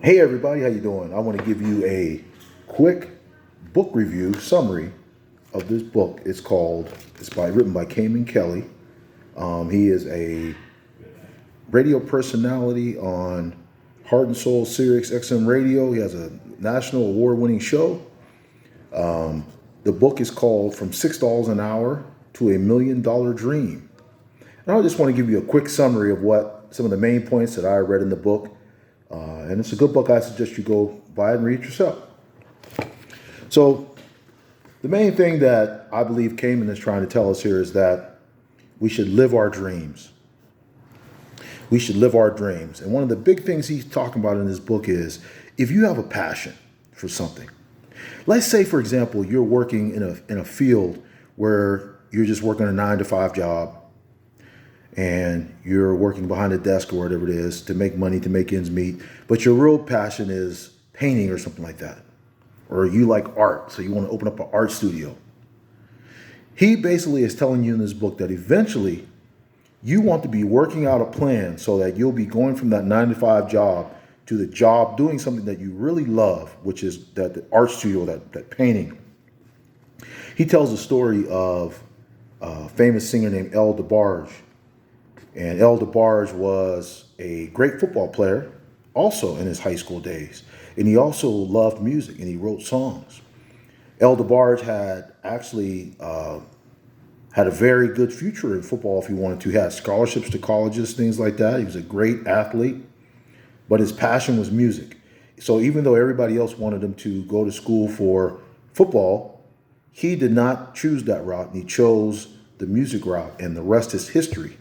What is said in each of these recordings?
Hey everybody, how you doing? I want to give you a quick book review summary of this book. Written by Cayman Kelly. He is a radio personality on Heart and Soul Sirius XM Radio. He has a national award-winning show. The book is called From $6 an Hour to a $1,000,000 Dream. And I just want to give you a quick summary of what some of the main points that I read in the book. And it's a good book. I suggest you go buy it and read it yourself. So the main thing that I believe Cayman is trying to tell us here is that we should live our dreams. We should live our dreams. And one of the big things he's talking about in this book is if you have a passion for something. Let's say, for example, you're working in a field where you're just working a 9-to-5 job and you're working behind a desk or whatever it is to make money, to make ends meet. But your real passion is painting or something like that. Or you like art, so you want to open up an art studio. He basically is telling you in this book that eventually you want to be working out a plan so that you'll be going from that 9-to-5 job to the job doing something that you really love, which is the art studio, that painting. He tells the story of a famous singer named El DeBarge. And El DeBarge was a great football player also in his high school days. And he also loved music and he wrote songs. El DeBarge had actually had a very good future in football if he wanted to. He had scholarships to colleges, things like that. He was a great athlete, but his passion was music. So even though everybody else wanted him to go to school for football, he did not choose that route. And he chose the music route, and the rest is history.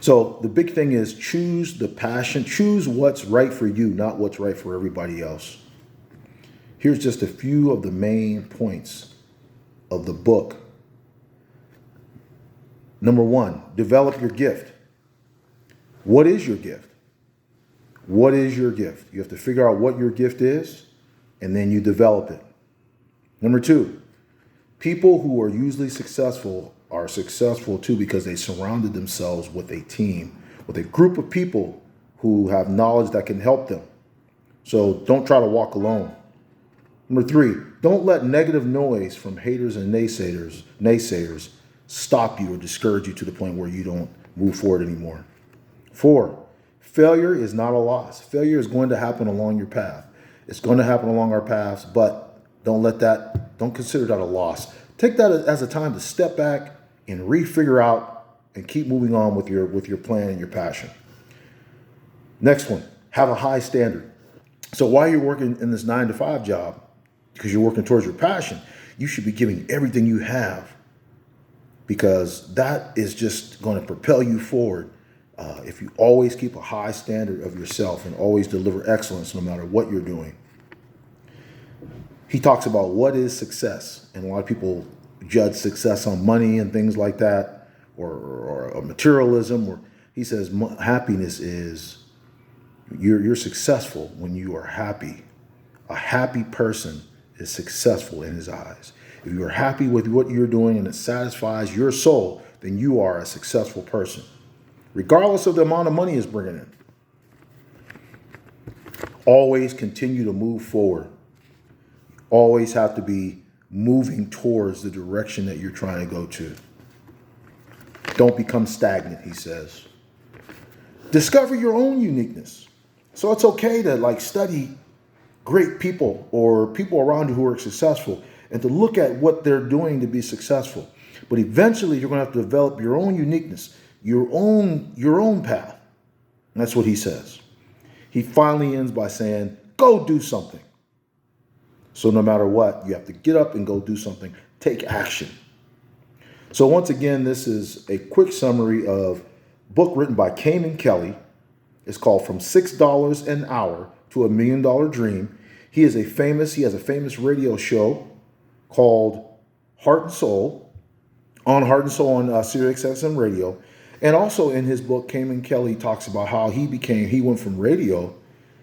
So the big thing is choose the passion, choose what's right for you, not what's right for everybody else. Here's just a few of the main points of the book. Number 1, develop your gift. What is your gift? What is your gift? You have to figure out what your gift is, and then you develop it. Number 2, people who are usually successful are successful too because they surrounded themselves with a team, with a group of people who have knowledge that can help them. So don't try to walk alone. Number 3, don't let negative noise from haters and naysayers stop you or discourage you to the point where you don't move forward anymore. 4, failure is not a loss. Failure is going to happen along your path. It's going to happen along our paths, but don't consider that a loss. Take that as a time to step back and refigure out and keep moving on with your plan and your passion. Next one, have a high standard. So while you're working in this 9-to-5 job, because you're working towards your passion, you should be giving everything you have, because that is just going to propel you forward. If you always keep a high standard of yourself and always deliver excellence no matter what you're doing. He talks about what is success, and a lot of people judge success on money and things like that, or materialism. Or he says happiness is you're successful when you are happy. A happy person is successful in his eyes. If you are happy with what you're doing and it satisfies your soul, then you are a successful person, regardless of the amount of money it's bringing in. Always continue to move forward. Always have to be moving towards the direction that you're trying to go to. Don't become stagnant, he says. Discover your own uniqueness. So it's okay to study great people or people around you who are successful and to look at what they're doing to be successful. But eventually you're going to have to develop your own uniqueness, your own path. And that's what he says. He finally ends by saying, go do something. So no matter what, you have to get up and go do something. Take action. So once again, this is a quick summary of a book written by Cayman Kelly. It's called From $6 an Hour to a $1,000,000 Dream. He has a famous radio show called Heart and Soul on Sirius XM Radio. And also in his book, Cayman Kelly talks about how he went from radio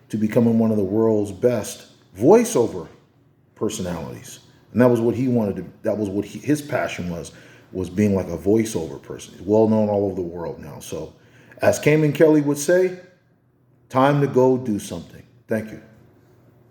to becoming one of the world's best voiceover personalities. And that was what he wanted to, that was what his passion was being like a voiceover person. He's well known all over the world now. So as Cayman Kelly would say, Time to go do something. Thank you.